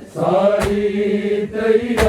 सारी तैयारी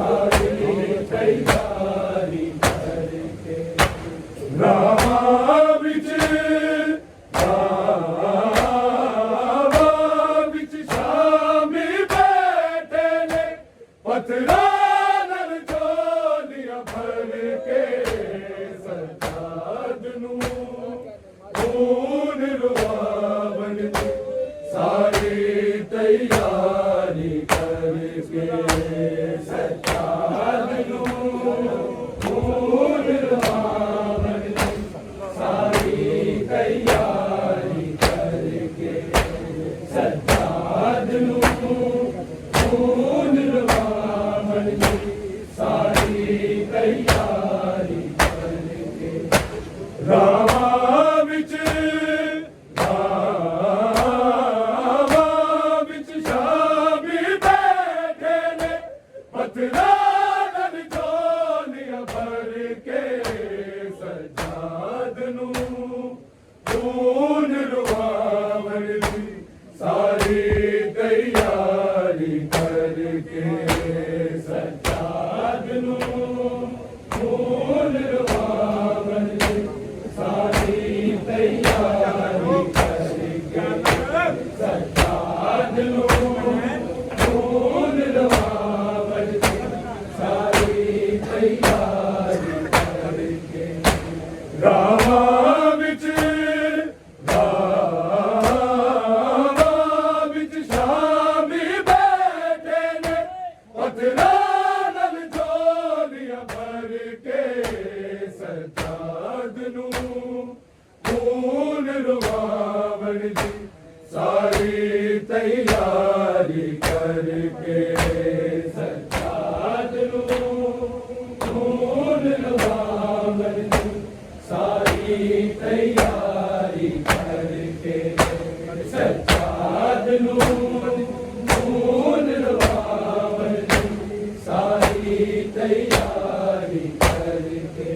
सारी तैयारी करके राह विच शामी बैठे ने पत्थरां नाल झोलियां भर के सजाद नूं खून रुआवन दी सारी तैयारी करके सजाद नूं खून रुआवन दी सारी तैयारी करके सजाद नूं खून रुआवन दी सारी तैयारी करके राह विच शामी बैठे ने पत्थरां नाल झोलियां भर के सजाद नूं खून रुआवन दी सारी तैयारी करके सजाद नूं खून रुआवन दी सारी तैयारी करके सजाद नूं खून रुआवन दी सारी तैयारी करके राह विच शामी बैठे ने पत्थरां नाल झोलियां भर के सजाद नूं खून रुआवन दी सारी तैयारी करके सजाद नूं खून रुआवन दी सारी तैयारी करके सजाद नूं खून रुआवन दी सारी तैयारी करके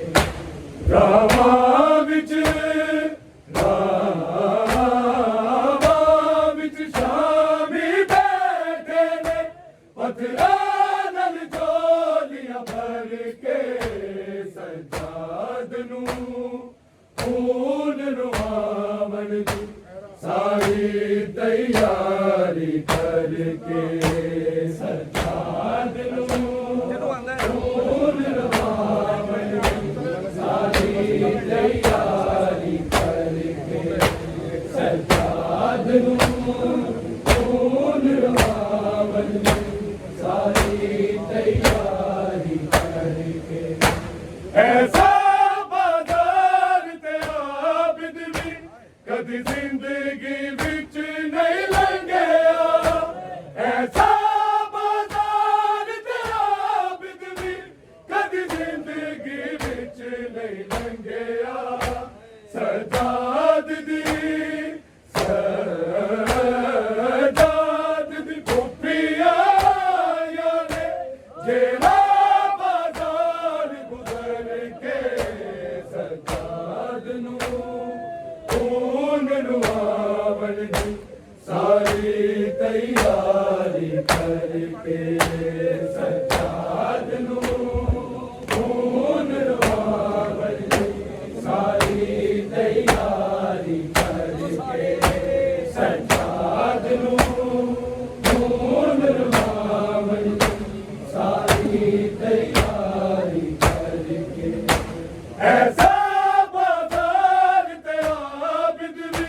राह विच शामी बैठे ने पत्थरां नाल झोलियां भर के सजाद नूं खून रुआवन दी सारी तैयारी करके सजाद नूं खून रुआवन दी सारी तैयारी करके सजाद नूं खून रुआवन दी सारी तैयारी करके ऐसा बाजार ते आबिद भी कदी जिंदगी विच नहीं लंघिया ऐसा बाजार ते आबिद भी कदी जिंदगी विच नहीं लंघिया सजाद दी कुपिया ने जेड़ा बाजार गुजर के सजाद नूं खून रुआवन दी सारी तैयारी करके सजाद नूं खून रुआवन दी सारी तैयारी करके सजाद नूं खून रुआवन दी सारी तैयारी करके ऐसा बाजार ते आबिद भी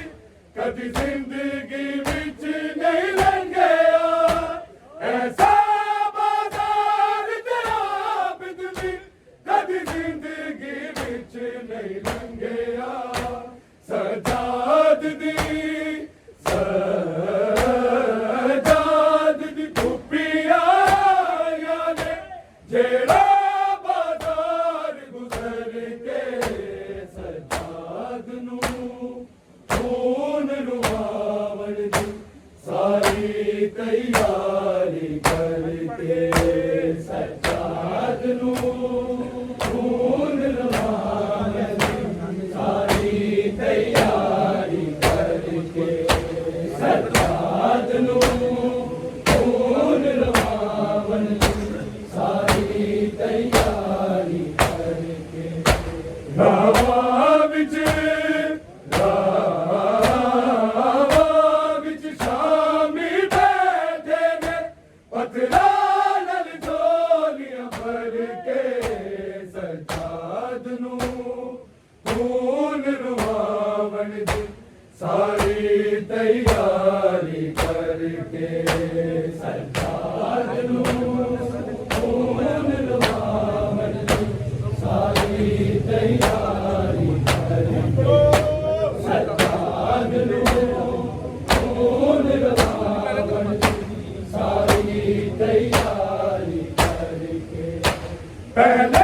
कदी जिंदगी विच नहीं लंघिया ऐसा बाजार ते आबिद भी कदी जिंदगी विच नहीं लंघिया सजाद दी कुपिया ने जेड़ा बाजार गुजर के सजाद नूं खून रुआवन दी सारी तैयारी करके सजाद नूं खून रुआवन दी सारी तैयारी करके सजाद नूं खून रुआवन दी सारी तैयारी करके रावां विच शामी बैठे ने पत्थरां नाल झोलियां भर के सजाद नूं खून रुआवण दी सारी तैयारी करके सजाद नूं खून रुआवण दी सारी तैयारी करके सजाद नूं खून रुआवण दी सारी तैयारी करके पहले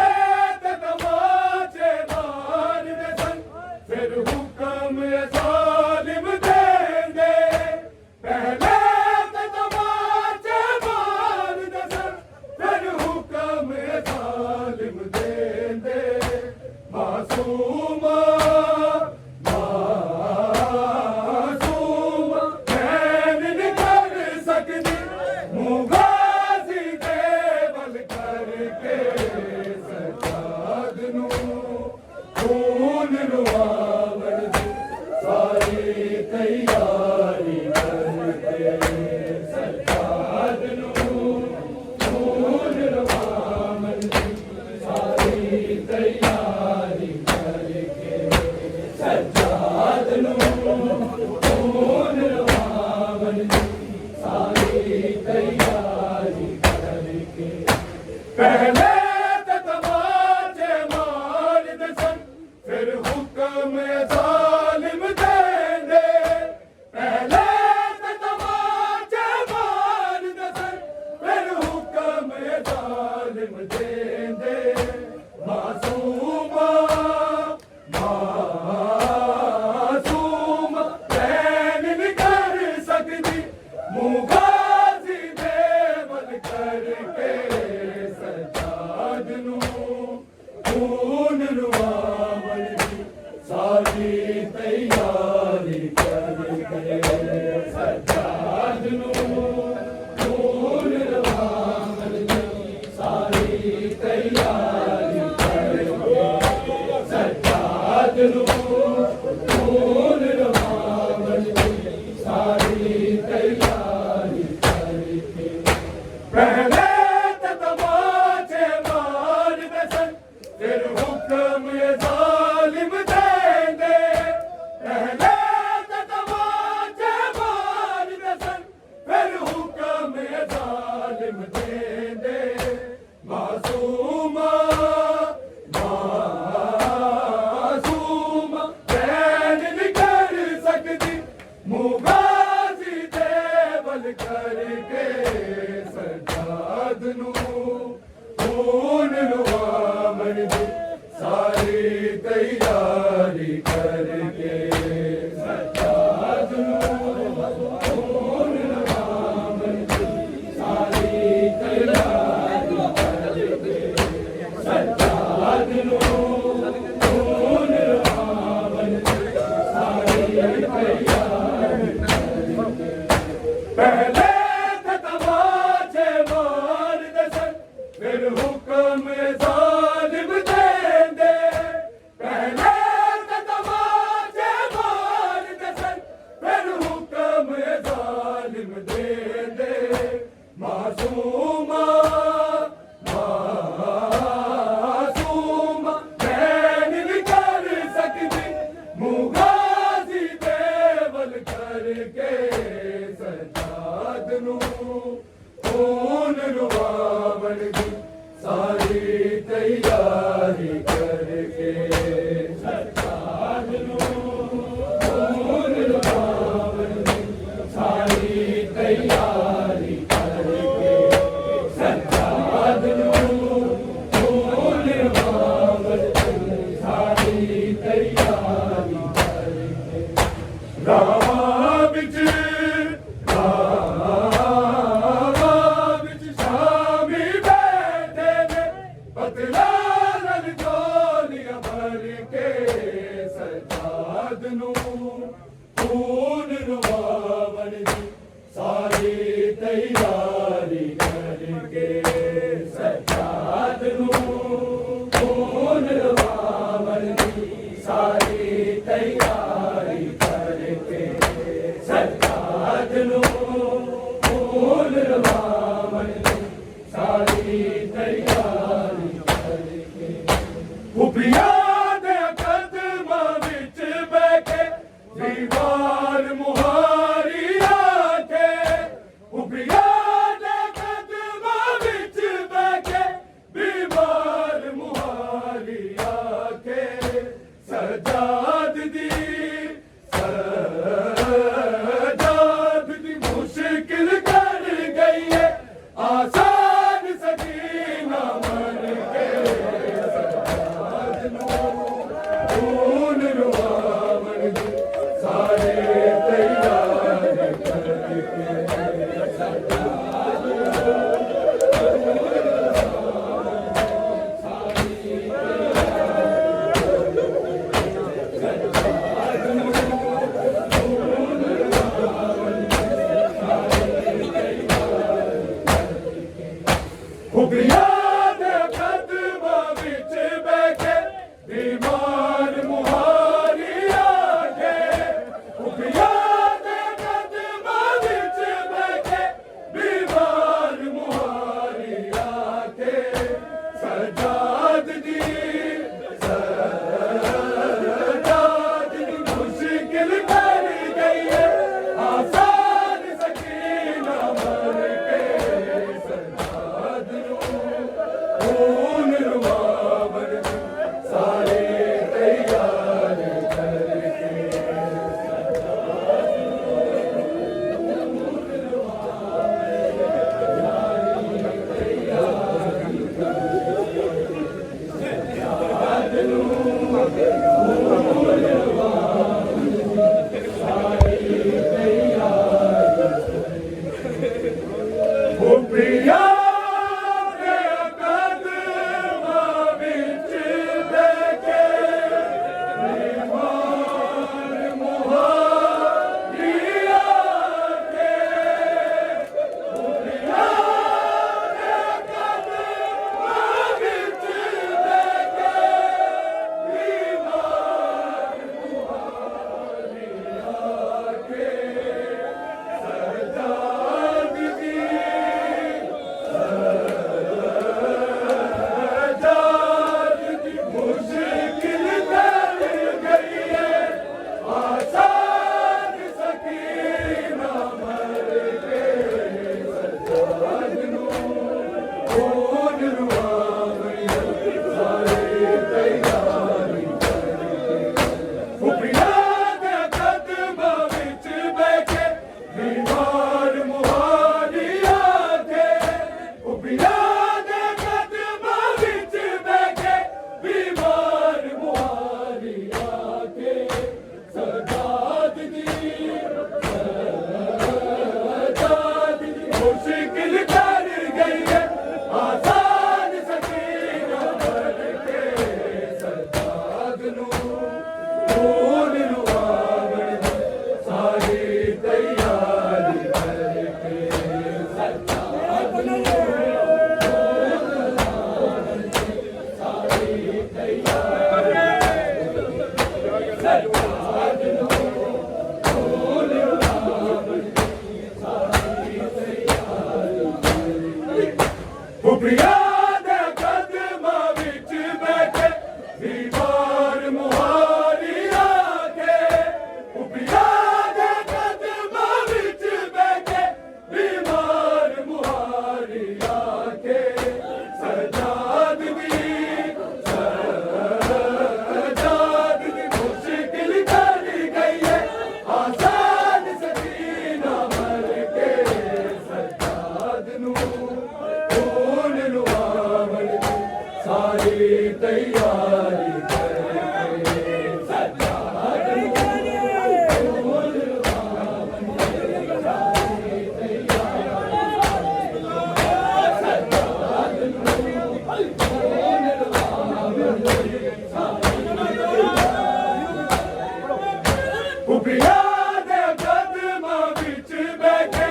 खून रुआवण दी सारी तैयारी करके सजाद नूं खून रुआवण दी सारी तैयारी करके सजाद नूं खून रुआवण दी सारी तैयारी करके पहले जालिम देंदे पहले तमाचे मार दसन फिर हुक्म जालिम देंदे मासूमा मासूमा बैन नहीं कर सकती मुगाजी देवल करके सजाद नूं खून रुआवण दी सारी तैयारी करके सजाद नूं खून रुआवण दी सारी तैयारी करके सजाद नूं खून रुआवण दी सारी तैयारी करके पहले तमाचे मार दसन फिर हुक्म जालिम देंदे पहले तमाचे मार दसन फिर हुक्म जालिम देंदे मासूमा मासूमा बैन नहीं कर सकती मुगाजी देवल करके सजाद नूं खून रुआवण दी सारी तैयारी करके सजाद नूं खून रुआवण दी सारी तैयारी करके सजाद नूं खून रुआवण दी सारी तैयारी करके पहले तमाचे मार दसन फिर हुक्म जालिम देंदे पहले तमाचे मार दसन फिर हुक्म जालिम देंदे मासूमा मासूमा बैन नहीं कर सकती मुगाजी देवल करके सजाद नूं खून रुआवण दी सारी तैयारी करके सजाद नूं खून रुआवण दी सारी तैयारी करके सजाद नूं खून रुआवण दी सारी तैयारी करके रावां विच शामी बैठे ने पत्थरां खून लवावन दी सारी तैयारी करके सज्जाद नू खून लवावन दी सारी तैयारी करके खुफिया दे कदमां विच बैठे दीवार मुहारी आके खुफिया दे कदमां विच बैठे दीवार मुहारी आके सजाद दी मुश्किल कर गई है आसान सकीना मन के खून रुआवन दी सारे तैयार करके खुफिया दे कदमां विच बैठे बीमार मुहारी आके खुफिया दे कदमां विच बैठे बीमार मुहारी आके सजाद दी मुश्किल कर गई है आसान सकीना मन के सजाद खून रुआवन दी सारे तैयार करके खुफिया दे कदमां विच बैठे बीमार मुहारी आके खुफिया दे कदमां विच बैठे बीमार मुहारी आके सजाद दी मुश्किल कर गई है आसान सकीना मर के सजाद नू खून रुआवन दी सारे तैयारी करके खुफिया दे कदमां विच बैठे बीमार मुहारी आके खुफिया दे कदमां विच बैठे बीमार मुहारी आके सजाद दी मुश्किल कर गई है आसान सकीना मन के सजाद नू खून रुआवन दी सारी तैयारी करके सजाद नू खुफिया दे कदमां विच बैठे दीवार मुहारी आके खुफिया दे कदमां विच बैठे बीमार मुहारी आके सजाद दी मुश्किल कर गई है आसान सकीना मर के सजाद नू खून रुआवन दी सारी तैयारी करके सजाद नू खून रुआवन दी सारी तैयारी सजाद नू खून रुआवन दी खुफिया दे कदमां विच बैठे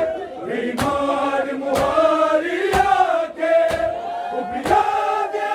बीमार मुहारी आके खुफिया दे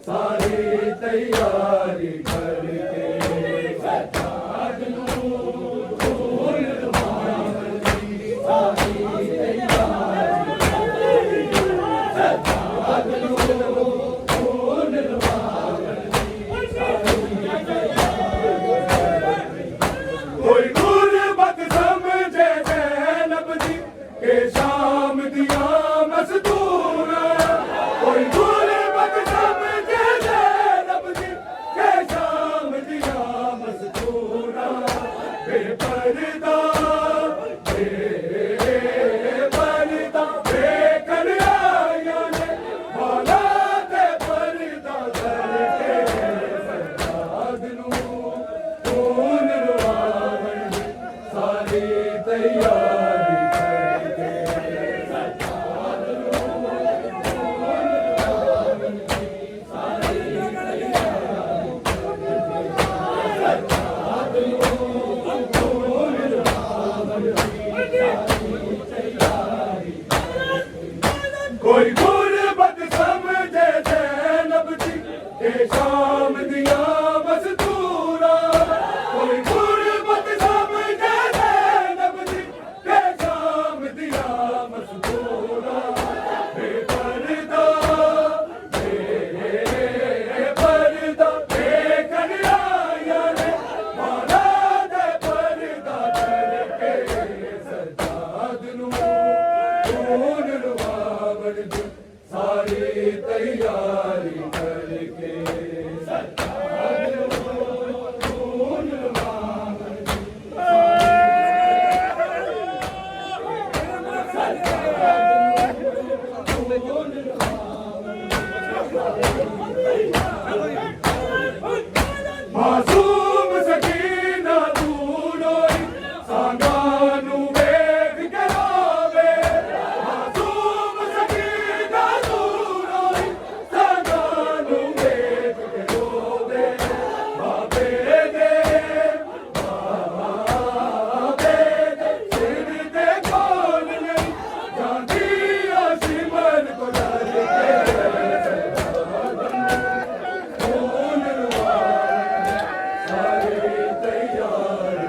ਸਾਰੀ ਤਿਆਰੀ ਕਰਕੇ ਸਜਾਦ ਨੂੰ ਫੂਲ ਲਵਾਵਣ ਦੀ ਸਾਰੀ ਤਿਆਰੀ ਸਜਾਦ ਨੂੰ ਫੂਲ ਲਵਾਵਣ ਦੀ ਸਾਰੀ ਤਿਆਰੀ ਕੋਈ ਗੁਰਬਤ ਸਮਝੇ ਜ਼ੈਨਬ ਦੀ ਕਿ ਸ਼ਾਮ ਦੀਆਂ ਮਜ਼ਦੂਰਾਂ ਕੋਈ ਗੁਰਬਤ ਸਮਝੇ ਜ਼ੈਨਬ ਦੀ ਕਿ ਸ਼ਾਮ ਦੀਆਂ ਮਜ਼ਦੂਰਾਂ ਬੇਪਰਦਾ ਵੇਖਣ ਆਈਆਂ ਨੇ ਮੌਲਾ ਤੇ ਪਰਦਾ ਕਰਕੇ ਸਜਾਦ ਨੂੰ ਖੂਨ ਲਵਾਵਣ ਦੀ ਸਾਰੀ ਤਿਆਰੀ ਕਰਕੇ ਸਜਾਦ ਨੂੰ ਖੂਨ ਲਵਾਵਣ ਦੀ ਸਾਰੀ ਤਿਆਰੀ ਸਜਾਦ ਨੂੰ ਖੂਨ ਲਵਾਵਣ ਦੀ ਸਾਰੀ ਤਿਆਰੀ ਕੋਈ ਗੁਰਬਤ ਸਮਝੇ ਜ਼ੈਨਬ ਦੀ ਕਿ ਸ਼ਾਮ ਦੀਆਂ ਮਜ਼ਦੂਰਾਂ ਕੋਈ ਗੁਰਬਤ ਸਮਝੇ ਜ਼ੈਨਬ ਦੀ ਕਿ ਸ਼ਾਮ ਦੀਆਂ ਮਜ਼ਦੂਰਾਂ ਬੇਪਰਦਾ ਵੇਖਣ ਆਈਆਂ ਨੇ ਮੌਲਾ ਦੇ ਪਰਦਾ ਕਰਕੇ ਸਜਾਦ ਨੂੰ ਖੂਨ ਲਵਾਵਣ ਦੀ ਸਾਰੀ ਤਿਆਰੀ ਕਰਕੇ ਸਜਾਦ ਨੂੰ ਖੂਨ ਲਵਾਵਣ ਦੀ ਮਾਸੂਮ ਸਕੀਨਾ ਦੂਰ ਹੋਈ ਸਾਂਝਾਂ ਨੂੰ ਵੇਖ ਕੇ ਰੋਵੇ ਮਾਸੂਮ ਸਕੀਨਾ ਦੂਰ ਹੋਈ ਸਾਂਝਾਂ ਨੂੰ ਵੇਖ ਕੇ ਰੋਵੇ ਬਾਬੇ ਦੇ ਸਿਰ ਤੇ ਕੋਲ ਨਹੀਂ ਜਾਂਦੀ ਆਸ਼ਿਮਨ ਕੋ ਡਰ ਕੇ ਖੂਨ ਲਵਾਵਣ ਸਾਰੀ ਤਿਆਰੀ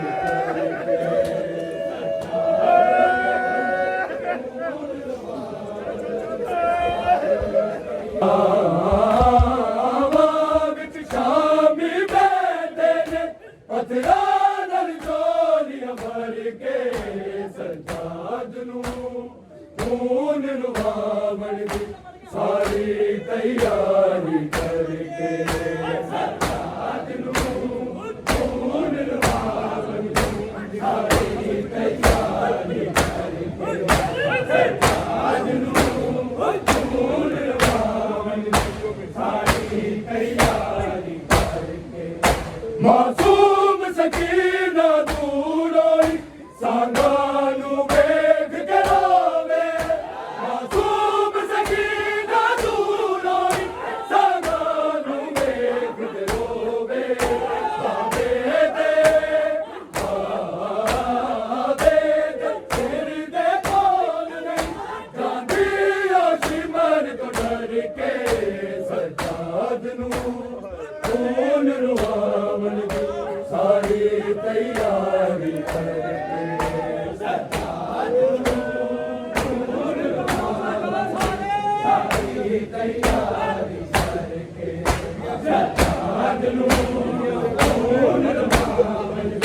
ਆਵਾਂ ਵਿੱਚ ਸ਼ਾਮੀ ਬੈਠੇ ਨੇ ਪੱਥਰਾਂ ਨਾਲ ਝੋਲੀਆਂ ਭਰ ਕੇ ਸਜਾਦ ਨੂੰ ਖੂਨ ਲਵਾਵਣ ਦੀ ਸਾਰੀ ਤਿਆਰੀ ਕਰਕੇ ਸਜਾਦ ਨੂੰ ਖੂਨ ਲਵਾਵਣ ਦੀ ਸਾਰੀ ਤਿਆਰੀ ਕਰਕੇ ਸਜਾਦ ਨੂੰ ਖੂਨ ਲਵਾਵਣ ਦੀ ਸਾਰੀ ਤਿਆਰੀ ਕਰਕੇ ਮਾਸੂਮ ਸਕੀਨਾ ਦੂਰ ਹੋਈ ਸਾਂਝਾਂ ਨੂੰ ਵੇਖ ਕੇ ਰੋਵੇ ਮਾਸੂਮ ਸਕੀਨਾ ਦੂਰ ਹੋਈ ਸਾਂਝਾਂ ਨੂੰ ਵੇਖ ਕੇ ਰੋਵੇ ਬਾਬੇ ਦੇ ਸਿਰ ਦੇ ਕੋਲ ਨਹੀਂ ਜਾਂਦੀ ਆਸ਼ਿਮਨ ਤੋਂ ਡਰ ਕੇ ਸਜਾਦ ਨੂੰ ਖੂਨ ਲਵਾਵਣ ਦੀ ਸਾਰੀ ਤਿਆਰੀ ਕਰਕੇ ਸਜਾਦ ਨੂੰ ਖੂਨ ਲਵਾਵਣ ਦੀ ਸਾਰੀ ਤਿਆਰੀ ਕਰਕੇ ਸਜਾਦ ਨੂੰ ਖੂਨ ਲਵਾਵਣ ਦੀ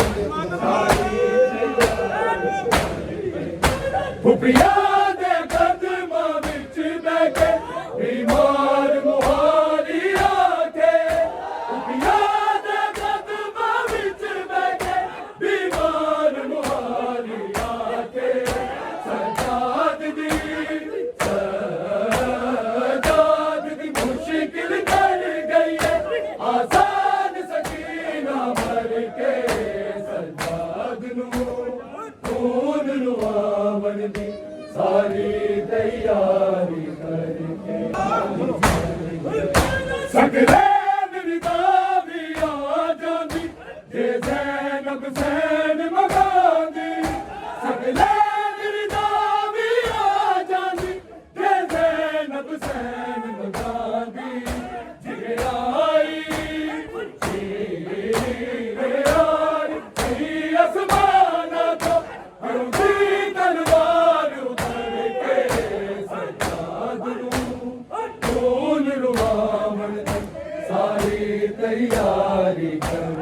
ਸਾਰੀ ਤਿਆਰੀ ਫੁੱਫੀਆਂ ਦੇ ਕਦਮਾਂ ਵਿੱਚ ਬਹਿ ਕੇ ਬਿਮਾਰ ਮੁਹਾਰੀ ਆ ਕੇ ਫੁੱਫੀਆਂ ਦੇ ਕਦਮਾਂ ਵਿੱਚ ਬਹਿ ਕੇ ਬਿਮਾਰ ਮੁਹਾਰੀ ਆ ਕੇ ਸਜਾਦ ਦੀ ਮੁਸ਼ਕਿਲ ਕਰ ਗਈ ਹੈ ਆਸਾਨ ਸਕੀਨਾ ਭਰ ਕੇ ਸਜਾਦ ਨੂੰ ਖੂਨ ਲਵਾਵਣ ਦੀ ਸਾਰੀ ਤਿਆਰੀ ਕਰਕੇ ਸਗਲੇ ਮਿਰਦਾ ਵੀ ਆ ਜਾਂਦੀ ਜੇ ਜ਼ੈਨਬ ਸੈਨ ਮਗਾਂਦੀ ਸਗਲੇ ਮਿਰਦਾ ਵੀ ਆ ਜਾਂਦੀ ਜੇ ਜ਼ੈਨਬ ਸੈਨ ਮਗਾਂਦੀ ਜਿਹੜਾ तैयारी कर